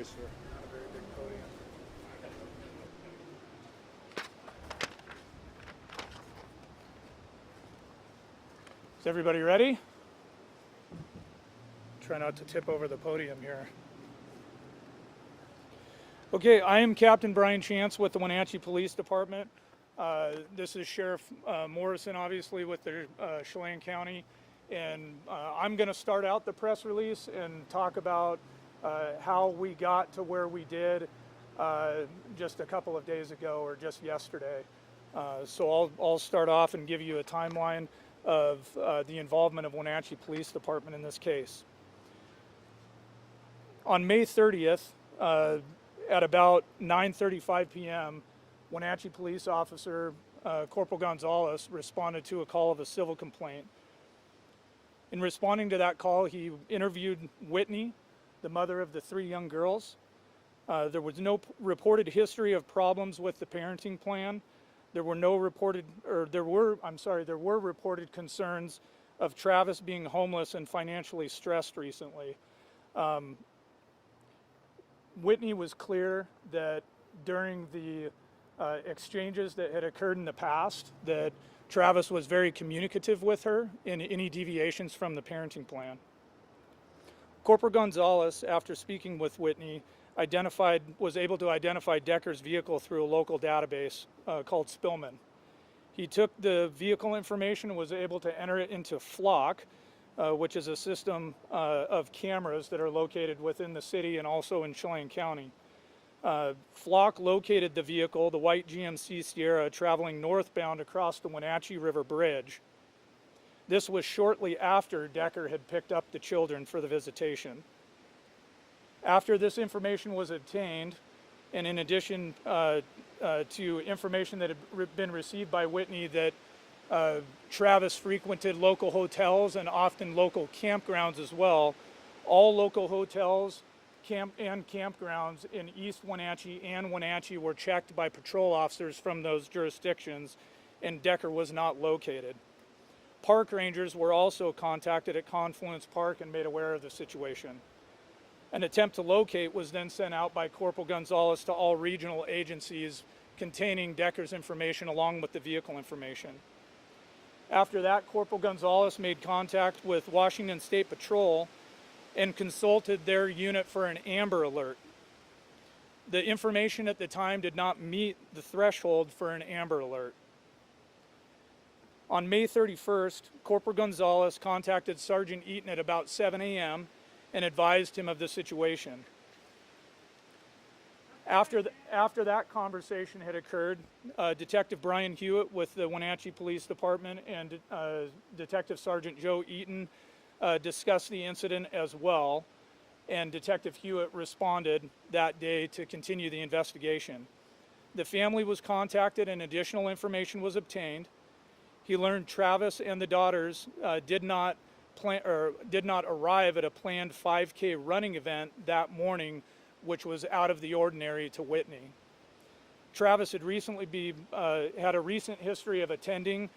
place, sir. Not a very big podium. Is everybody ready? Try not to tip over the podium here. Okay, I am Captain Brian Chance with the Wenatchee Police Department. This is Sheriff Morrison, obviously, with the Chelan County. And I'm going to start out the press release and talk about how we got to where we did just a couple of days ago or just yesterday. So I'll start off and give you a timeline of the involvement of Wenatchee Police Department in this case. On May 30th, at about 9:35 p.m., Wenatchee police officer Corporal Gonzalez responded to a call of a civil complaint. In responding to that call, he interviewed Whitney, the mother of the 3 young girls. There was no reported history of problems with the parenting plan. There were reported concerns of Travis being homeless and financially stressed recently. Whitney was clear that during the exchanges that had occurred in the past that Travis was very communicative with her in any deviations from the parenting plan. Corporal Gonzalez, after speaking with Whitney, was able to identify Decker's vehicle through a local database called Spillman. He took the vehicle information and was able to enter it into Flock, which is a system of cameras that are located within the city and also in Chelan County. Flock located the vehicle, the white GMC Sierra, traveling northbound across the Wenatchee River Bridge. This was shortly after Decker had picked up the children for the visitation. After this information was obtained, and in addition to information that had been received by Whitney that Travis frequented local hotels and often local campgrounds as well, all local hotels and campgrounds in East Wenatchee and Wenatchee were checked by patrol officers from those jurisdictions, and Decker was not located. Park rangers were also contacted at Confluence Park and made aware of the situation. An attempt to locate was then sent out by Corporal Gonzalez to all regional agencies containing Decker's information along with the vehicle information. After that, Corporal Gonzalez made contact with Washington State Patrol and consulted their unit for an Amber Alert. The information at the time did not meet the threshold for an Amber Alert. On May 31st, Corporal Gonzalez contacted Sergeant Eaton at about 7 a.m. and advised him of the situation. After that conversation had occurred, Detective Brian Hewitt with the Wenatchee Police Department and Detective Sergeant Joe Eaton discussed the incident as well, and Detective Hewitt responded that day to continue the investigation. The family was contacted and additional information was obtained. He learned Travis and the daughters did not arrive at a planned 5K running event that morning, which was out of the ordinary to Whitney. Travis had had a recent history of attending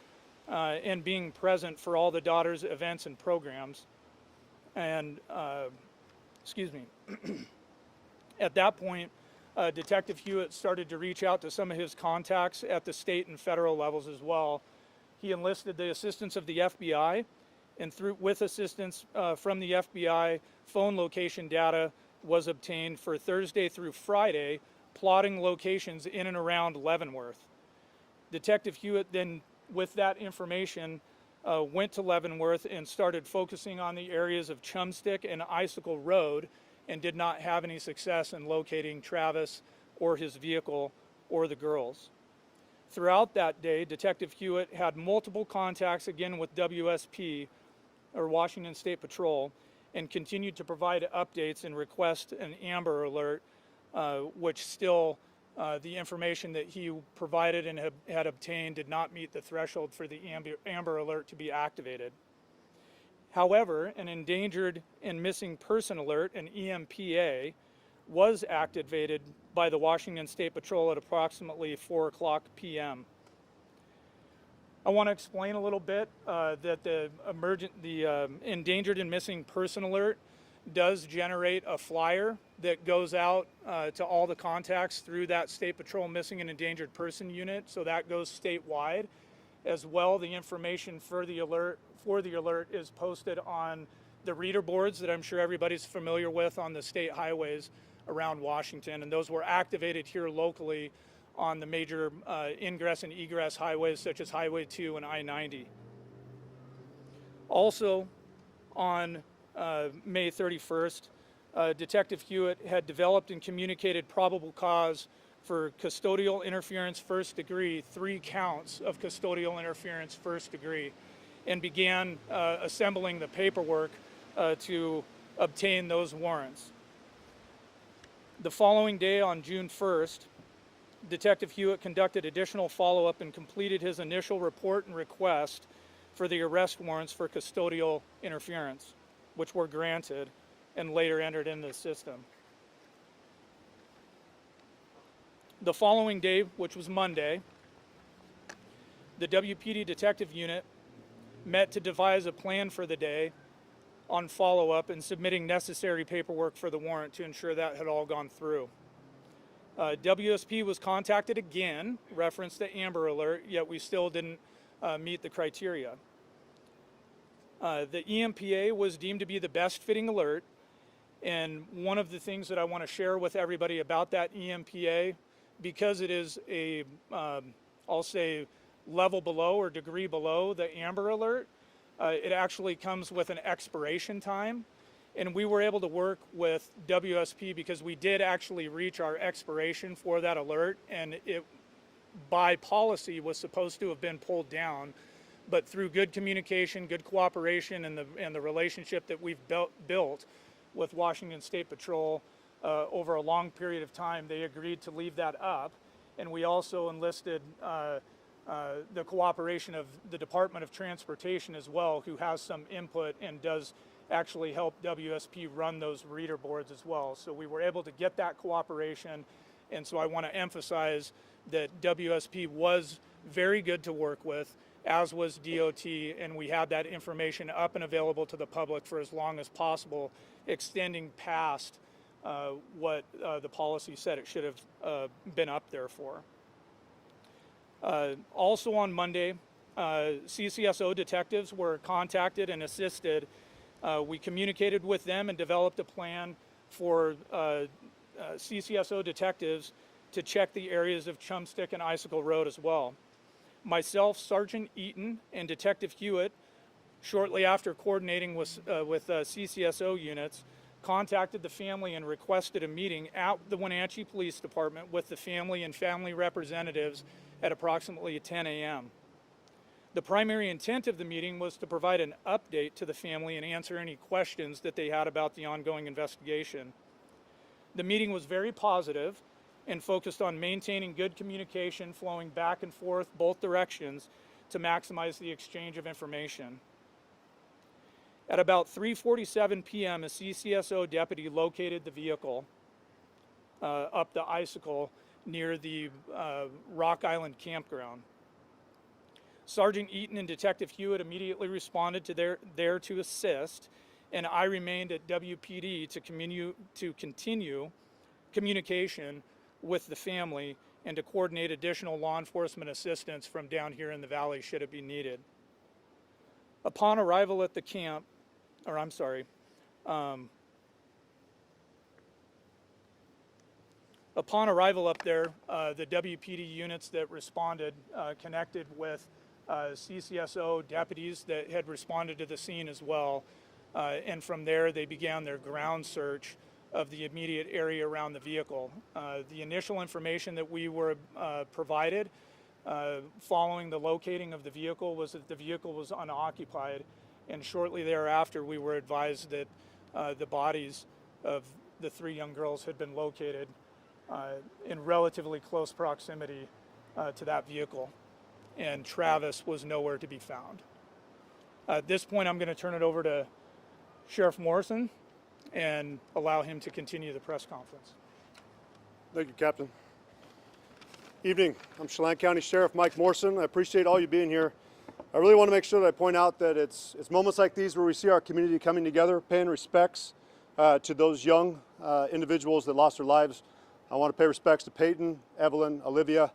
and being present for all the daughters' events and programs. And, at that point, Detective Hewitt started to reach out to some of his contacts at the state and federal levels as well. He enlisted the assistance of the FBI, and with assistance from the FBI, phone location data was obtained for Thursday through Friday, plotting locations in and around Leavenworth. Detective Hewitt then, with that information, went to Leavenworth and started focusing on the areas of Chumstick and Icicle Road and did not have any success in locating Travis or his vehicle or the girls. Throughout that day, Detective Hewitt had multiple contacts again with WSP, or Washington State Patrol, and continued to provide updates and request an Amber Alert, which still the information that he provided and had obtained did not meet the threshold for the Amber Alert to be activated. However, an Endangered and Missing Person Alert, an EMPA, was activated by the Washington State Patrol at approximately 4 o'clock p.m. I want to explain a little bit that the Endangered and Missing Person Alert does generate a flyer that goes out to all the contacts through that State Patrol Missing and Endangered Person Unit, so that goes statewide. As well, the information for the alert is posted on the reader boards that I'm sure everybody's familiar with on the state highways around Washington, and those were activated here locally on the major ingress and egress highways such as Highway 2 and I-90. Also, on May 31st, Detective Hewitt had developed and communicated probable cause for custodial interference first degree, 3 counts of custodial interference first degree, and began assembling the paperwork to obtain those warrants. The following day, on June 1st, Detective Hewitt conducted additional follow-up and completed his initial report and request for the arrest warrants for custodial interference, which were granted and later entered into the system. The following day, which was Monday, the WPD Detective Unit met to devise a plan for the day on follow-up and submitting necessary paperwork for the warrant to ensure that had all gone through. WSP was contacted again, referenced the Amber Alert, yet we still didn't meet the criteria. The EMPA was deemed to be the best fitting alert, and one of the things that I want to share with everybody about that EMPA, because it is a, I'll say, level below or degree below the Amber Alert, it actually comes with an expiration time, and we were able to work with WSP because we did actually reach our expiration for that alert, and it by policy was supposed to have been pulled down, but through good communication, good cooperation, and the relationship that we've built with Washington State Patrol over a long period of time, they agreed to leave that up, and we also enlisted the cooperation of the Department of Transportation as well, who has some input and does actually help WSP run those reader boards as well. So we were able to get that cooperation, and so I want to emphasize that WSP was very good to work with, as was DOT, and we had that information up and available to the public for as long as possible, extending past what the policy said it should have been up there for. Also on Monday, CCSO detectives were contacted and assisted. We communicated with them and developed a plan for CCSO detectives to check the areas of Chumstick and Icicle Road as well. Myself, Sergeant Eaton, and Detective Hewitt, shortly after coordinating with CCSO units, contacted the family and requested a meeting at the Wenatchee Police Department with the family and family representatives at approximately 10 a.m. The primary intent of the meeting was to provide an update to the family and answer any questions that they had about the ongoing investigation. The meeting was very positive and focused on maintaining good communication flowing back and forth both directions to maximize the exchange of information. At about 3:47 p.m., a CCSO deputy located the vehicle up the Icicle near the Rock Island campground. Sergeant Eaton and Detective Hewitt immediately responded to there to assist, and I remained at WPD to continue communication with the family and to coordinate additional law enforcement assistance from down here in the valley should it be needed. Upon arrival at the camp, upon arrival up there, the WPD units that responded connected with CCSO deputies that had responded to the scene as well, and from there they began their ground search of the immediate area around the vehicle. The initial information that we were provided following the locating of the vehicle was that the vehicle was unoccupied, and shortly thereafter we were advised that the bodies of the 3 young girls had been located in relatively close proximity to that vehicle, and Travis was nowhere to be found. At this point, I'm going to turn it over to Sheriff Morrison and allow him to continue the press conference. Thank you, Captain. Evening. I'm Chelan County Sheriff Mike Morrison. I appreciate all you being here. I really want to make sure that I point out that it's moments like these where we see our community coming together, paying respects to those young individuals that lost their lives. I want to pay respects to Peyton, Evelyn, Olivia.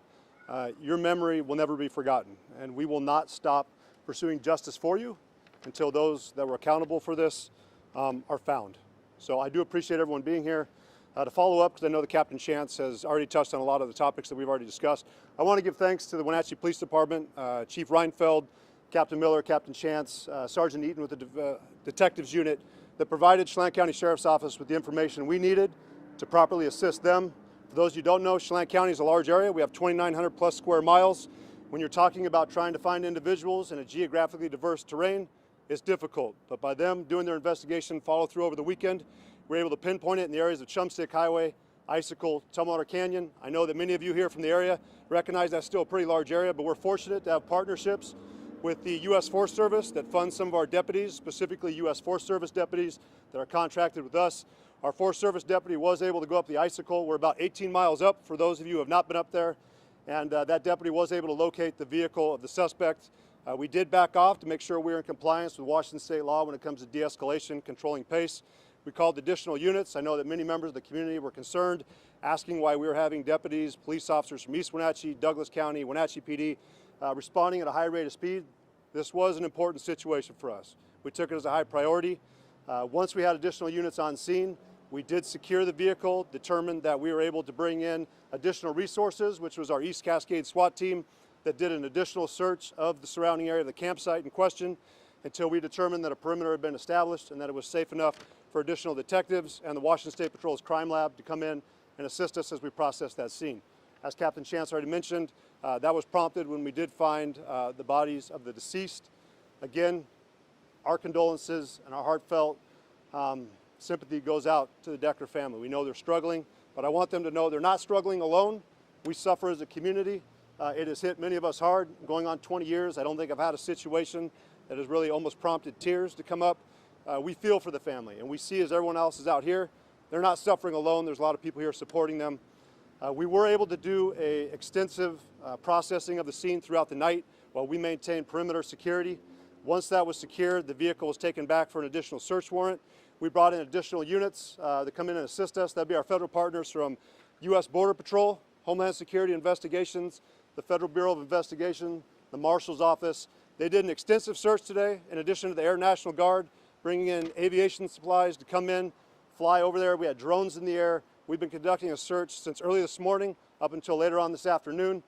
Your memory will never be forgotten, and we will not stop pursuing justice for you until those that were accountable for this are found. So I do appreciate everyone being here. To follow up, because I know the Captain Chance has already touched on a lot of the topics that we've already discussed, I want to give thanks to the Wenatchee Police Department, Chief Reinfeld, Captain Miller, Captain Chance, Sergeant Eaton with the Detectives Unit that provided Chelan County Sheriff's Office with the information we needed to properly assist them. For those of you who don't know, Chelan County is a large area. We have 2,900 plus square miles. When you're talking about trying to find individuals in a geographically diverse terrain, it's difficult. But by them doing their investigation follow through over the weekend, we're able to pinpoint it in the areas of Chumstick Highway, Icicle, Tumwater Canyon. I know that many of you here from the area recognize that's still a pretty large area, but we're fortunate to have partnerships with the U.S. Forest Service that funds some of our deputies, specifically U.S. Forest Service deputies that are contracted with us. Our Forest Service deputy was able to go up the Icicle. We're about 18 miles up for those of you who have not been up there. And that deputy was able to locate the vehicle of the suspect. We did back off to make sure we were in compliance with Washington state law when it comes to de-escalation, controlling pace. We called additional units. I know that many members of the community were concerned, asking why we were having deputies, police officers from East Wenatchee, Douglas County, Wenatchee PD, responding at a high rate of speed. This was an important situation for us. We took it as a high priority. Once we had additional units on scene, we did secure the vehicle, determined that we were able to bring in additional resources, which was our East Cascade SWAT team that did an additional search of the surrounding area of the campsite in question until we determined that a perimeter had been established and that it was safe enough for additional detectives and the Washington State Patrol's crime lab to come in and assist us as we process that scene. As Captain Chance already mentioned, that was prompted when we did find the bodies of the deceased. Again, our condolences and our heartfelt sympathy goes out to the Decker family. We know they're struggling, but I want them to know they're not struggling alone. We suffer as a community. It has hit many of us hard. Going on 20 years, I don't think I've had a situation that has really almost prompted tears to come up. We feel for the family, and we see as everyone else is out here, they're not suffering alone. There's a lot of people here supporting them. We were able to do an extensive processing of the scene throughout the night while we maintained perimeter security. Once that was secured, the vehicle was taken back for an additional search warrant. We brought in additional units that come in and assist us. That'd be our federal partners from U.S. Border Patrol, Homeland Security Investigations, the Federal Bureau of Investigation, the Marshal's Office. They did an extensive search today, in addition to the Air National Guard, bringing in aviation supplies to come in, fly over there. We had drones in the air. We've been conducting a search since early this morning up until later on this afternoon.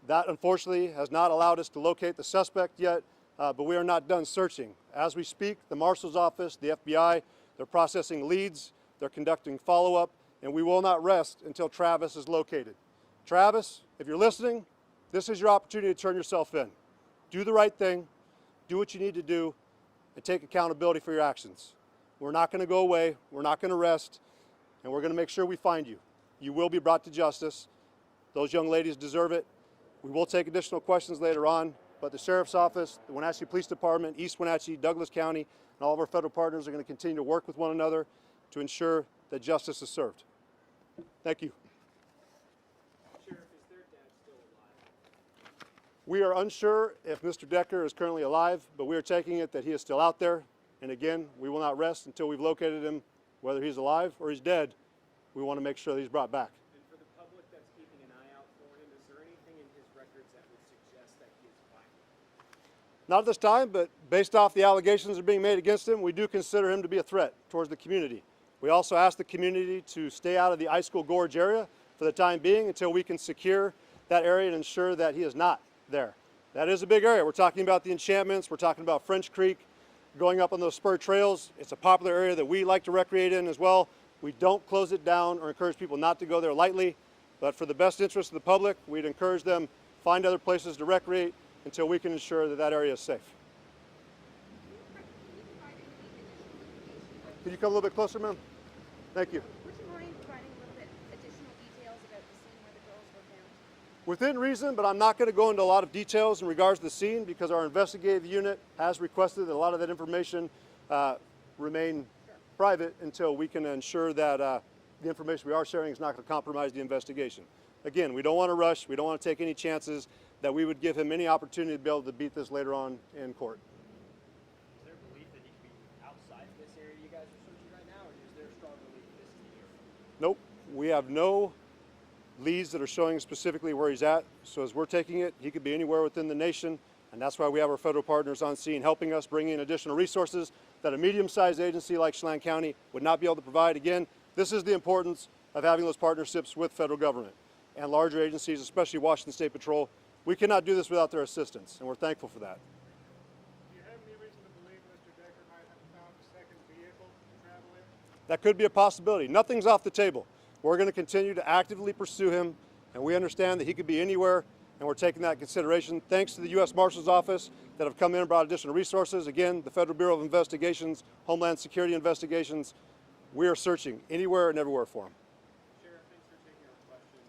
That, unfortunately, has not allowed us to locate the suspect yet, but we are not done searching. As we speak, the Marshal's Office, the FBI, they're processing leads, they're conducting follow-up, and we will not rest until Travis is located. Travis, if you're listening, this is your opportunity to turn yourself in. Do the right thing, do what you need to do, and take accountability for your actions. We're not going to go away, we're not going to rest, and we're going to make sure we find you. You will be brought to justice. Those young ladies deserve it. We will take additional questions later on, but the Sheriff's Office, the Wenatchee Police Department, East Wenatchee, Douglas County, and all of our federal partners are going to continue to work with one another to ensure that justice is served. Thank you. Sheriff, is their dad still alive? We are unsure if Mr. Decker is currently alive, but we are taking it that he is still out there. And again, we will not rest until we've located him, whether he's alive or he's dead. We want to make sure that he's brought back. And for the public that's keeping an eye out for him, is there anything in his records that would suggest that he is violent? Not at this time, but based off the allegations that are being made against him, we do consider him to be a threat towards the community. We also ask the community to stay out of the Icicle Gorge area for the time being until we can secure that area and ensure that he is not there. That is a big area. We're talking about the enchantments, we're talking about French Creek, going up on those spur trails. It's a popular area that we like to recreate in as well. We don't close it down or encourage people not to go there lightly, but for the best interest of the public, we'd encourage them find other places to recreate until we can ensure that that area is safe. Could you come a little bit closer, ma'am? Thank you. Would you mind providing a little bit additional details about the scene where the girls were found? Within reason, but I'm not going to go into a lot of details in regards to the scene because our investigative unit has requested that a lot of that information remain private until we can ensure that the information we are sharing is not going to compromise the investigation. Again, we don't want to rush. We don't want to take any chances that we would give him any opportunity to be able to beat this later on in court. Is there a belief that he could be outside this area you guys are searching right now, or is there a Nope, we have no leads that are showing specifically where he's at. So as we're taking it, he could be anywhere within the nation, and that's why we have our federal partners on scene helping us bring in additional resources that a medium-sized agency like Chelan County would not be able to provide. Again, this is the importance of having those partnerships with federal government and larger agencies, especially Washington State Patrol. We cannot do this without their assistance, and we're thankful for that. Do you have any reason to believe Mr. Decker might have found a second vehicle to travel in? That could be a possibility. Nothing's off the table. We're going to continue to actively pursue him, and we understand that he could be anywhere, and we're taking that into consideration. Thanks to the U.S. Marshal's Office that have come in and brought additional resources. Again, the Federal Bureau of Investigations, Homeland Security Investigations, we are searching anywhere and everywhere for him. Sheriff, thanks for taking our questions.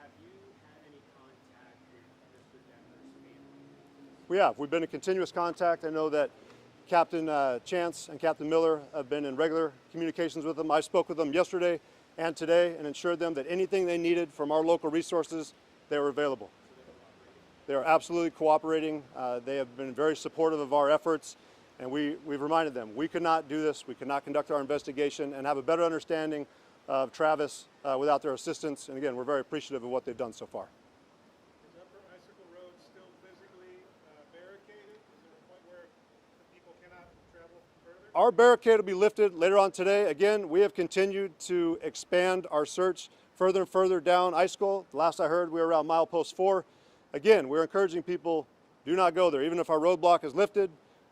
Have you had any contact with Mr. Decker's family? We have. We've been in continuous contact. I know that Captain Chance and Captain Miller have been in regular communications with them. I spoke with them yesterday and today and assured them that anything they needed from our local resources, they were available. They are absolutely cooperating. They have been very supportive of our efforts, and we've reminded them we could not do this, we could not conduct our investigation and have a better understanding of Travis without their assistance. And again, we're very appreciative of what they've done so far. Is Upper Icicle Road still physically barricaded? Is there a point where the people cannot travel further? Our barricade will be lifted later on today. Again, we have continued to expand our search further and further down Icicle. The last I heard, we were around milepost 4. Again, we're encouraging people, do not go there. Even if our roadblock is lifted,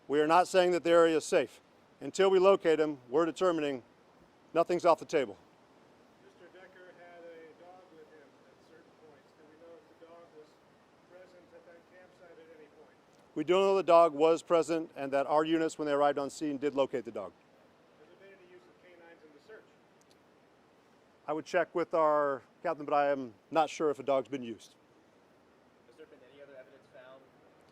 we are not saying that the area is safe. Until we locate him, we're determining nothing's off the table. Mr. Decker had a dog with him at certain points. Do we know if the dog was present at that campsite at any point? We do know the dog was present and that our units, when they arrived on scene, did locate the dog. Has there been any use of canines in the search? I would check with our captain, but I am not sure if a dog's been used. Has there been any other evidence found,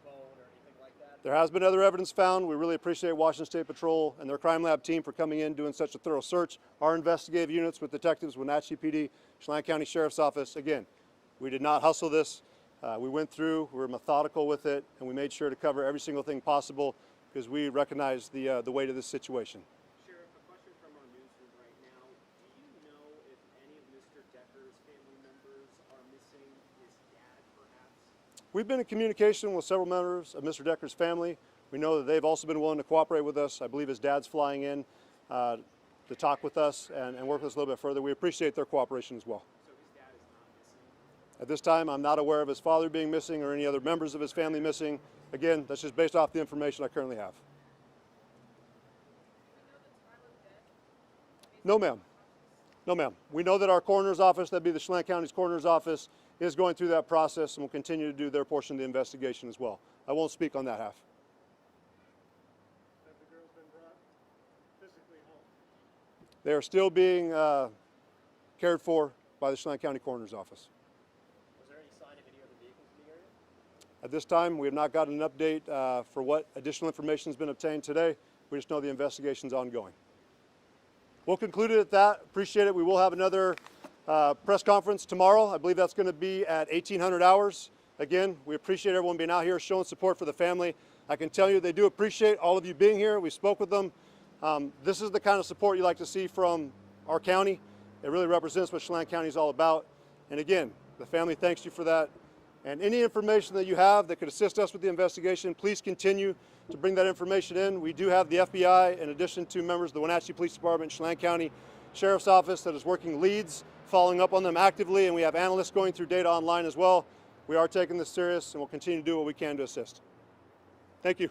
bone or anything like that? There has been other evidence found. We really appreciate Washington State Patrol and their crime lab team for coming in, doing such a thorough search. Our investigative units with detectives, Wenatchee PD, Chelan County Sheriff's Office, again, we did not hustle this. We went through, we were methodical with it, and we made sure to cover every single thing possible because we recognize the weight of this situation. Sheriff, a question from our newsroom right now. Do you know if any of Mr. Decker's family members are missing? His dad, perhaps? We've been in communication with several members of Mr. Decker's family. We know that they've also been willing to cooperate with us. I believe his dad's flying in to talk with us and work with us a little bit further. We appreciate their cooperation as well. So his dad is not missing? At this time, I'm not aware of his father being missing or any other members of his family missing. Again, that's just based off the information I currently have. No, ma'am. No, ma'am. We know that our coroner's office, that'd be the Chelan County's coroner's office, is going through that process and will continue to do their portion of the investigation as well. I won't speak on that half. Have the girls been brought physically home? They are still being cared for by the Chelan County coroner's office. Was there any sign of any other vehicles in the area? At this time, we have not gotten an update for what additional information has been obtained today. We just know the investigation is ongoing. We'll conclude it at that. Appreciate it. We will have another press conference tomorrow. I believe that's going to be at 1800 hours. Again, we appreciate everyone being out here, showing support for the family. I can tell you they do appreciate all of you being here. We spoke with them. This is the kind of support you like to see from our county. It really represents what Chelan County is all about. And again, the family thanks you for that. And any information that you have that could assist us with the investigation, please continue to bring that information in. We do have the FBI, in addition to members of the Wenatchee Police Department, Chelan County Sheriff's Office, that is working leads, following up on them actively, and we have analysts going through data online as well. We are taking this serious, and we'll continue to do what we can to assist. Thank you.